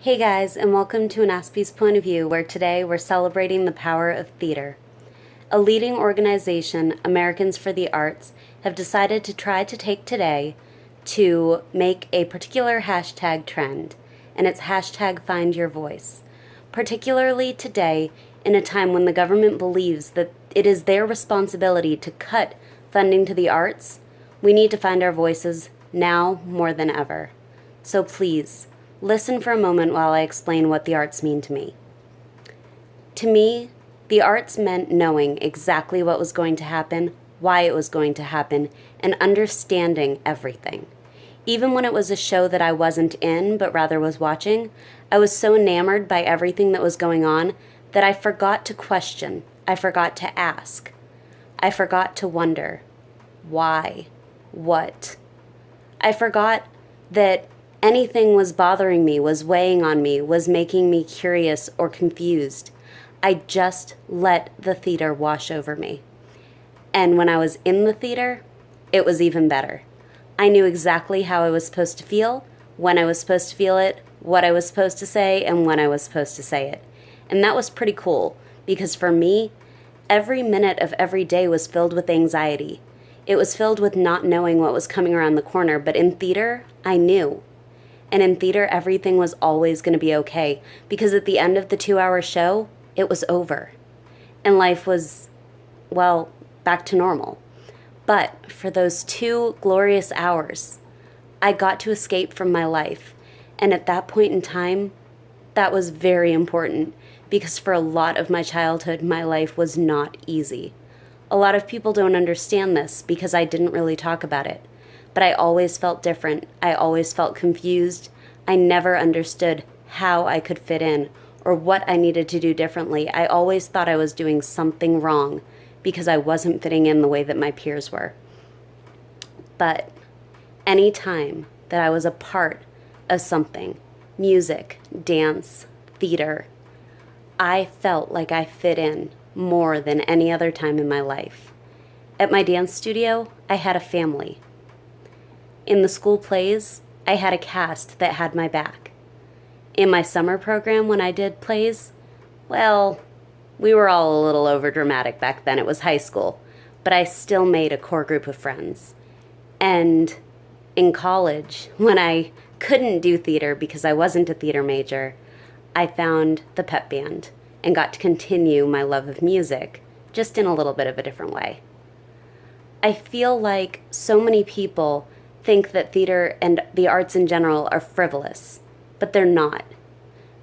Hey guys, and welcome to an Aspie's Point of View, where today we're celebrating the power of theater. A leading organization, Americans for the Arts, have decided to try to take today to make a particular hashtag trend, and it's hashtag Find Your Voice. Particularly today, in a time when the government believes that it is their responsibility to cut funding to the arts, we need to find our voices now more than ever. So please, listen for a moment while I explain what the arts mean to me. To me, the arts meant knowing exactly what was going to happen, why it was going to happen, and understanding everything. Even when it was a show that I wasn't in, but rather was watching, I was so enamored by everything that was going on that I forgot to question, I forgot to ask, I forgot to wonder. Why? What? I forgot that anything was bothering me, was weighing on me, was making me curious or confused. I just let the theater wash over me. And when I was in the theater, it was even better. I knew exactly how I was supposed to feel, when I was supposed to feel it, what I was supposed to say, and when I was supposed to say it. And that was pretty cool, because for me, every minute of every day was filled with anxiety. It was filled with not knowing what was coming around the corner, but in theater, I knew. And in theater, everything was always going to be okay, because at the end of the 2-hour show, it was over. And life was, well, back to normal. But for those 2 glorious hours, I got to escape from my life. And at that point in time, that was very important, because for a lot of my childhood, my life was not easy. A lot of people don't understand this because I didn't really talk about it. But I always felt different. I always felt confused. I never understood how I could fit in or what I needed to do differently. I always thought I was doing something wrong because I wasn't fitting in the way that my peers were. But any time that I was a part of something, music, dance, theater, I felt like I fit in more than any other time in my life. At my dance studio, I had a family. In the school plays, I had a cast that had my back. In my summer program when I did plays, well, we were all a little overdramatic back then. It was high school, but I still made a core group of friends. And in college, when I couldn't do theater because I wasn't a theater major, I found the pep band and got to continue my love of music, just in a little bit of a different way. I feel like so many people think that theater and the arts in general are frivolous, but they're not.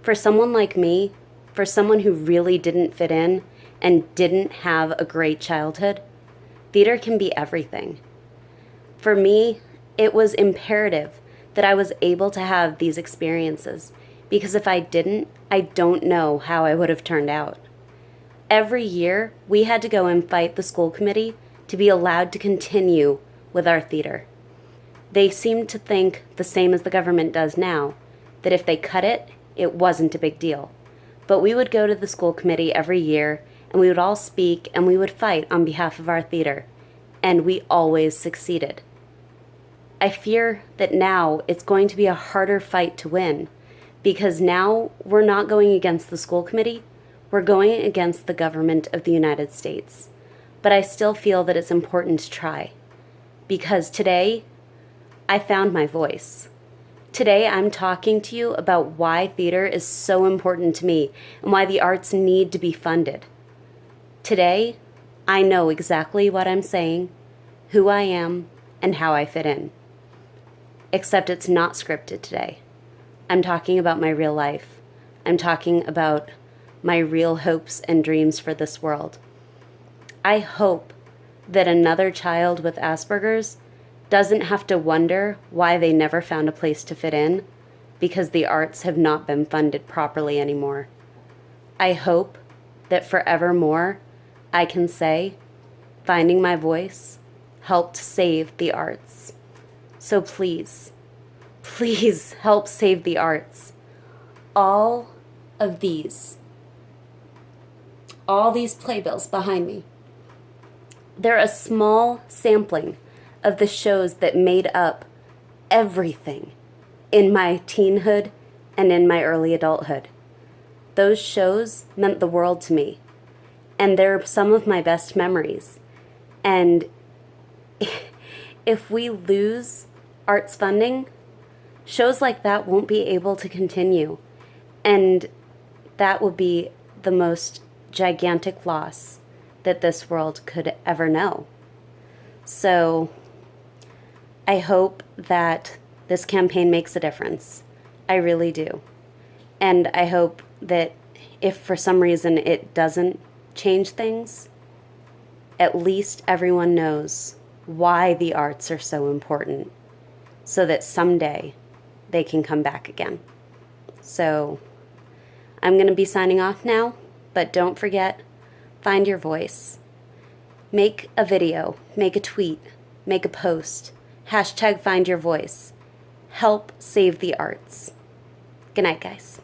For someone like me, for someone who really didn't fit in and didn't have a great childhood, theater can be everything. For me, it was imperative that I was able to have these experiences, because if I didn't, I don't know how I would have turned out. Every year, we had to go and fight the school committee to be allowed to continue with our theater. They seemed to think, the same as the government does now, that if they cut it, it wasn't a big deal. But we would go to the school committee every year, and we would all speak, and we would fight on behalf of our theater. And we always succeeded. I fear that now it's going to be a harder fight to win, because now we're not going against the school committee, we're going against the government of the United States. But I still feel that it's important to try, because today, I found my voice. Today, I'm talking to you about why theater is so important to me and why the arts need to be funded. Today, I know exactly what I'm saying, who I am, and how I fit in. Except it's not scripted today. I'm talking about my real life. I'm talking about my real hopes and dreams for this world. I hope that another child with Asperger's doesn't have to wonder why they never found a place to fit in because the arts have not been funded properly anymore. I hope that forevermore I can say, finding my voice helped save the arts. So please, please help save the arts. All these playbills behind me, they're a small sampling of the shows that made up everything in my teenhood and in my early adulthood. Those shows meant the world to me, and they're some of my best memories. And if we lose arts funding, shows like that won't be able to continue. And that would be the most gigantic loss that this world could ever know. So I hope that this campaign makes a difference. I really do. And I hope that if for some reason it doesn't change things, at least everyone knows why the arts are so important, so that someday they can come back again. So I'm going to be signing off now, but don't forget, find your voice. Make a video, make a tweet, make a post, #find your voice. Help save the arts. Good night, guys.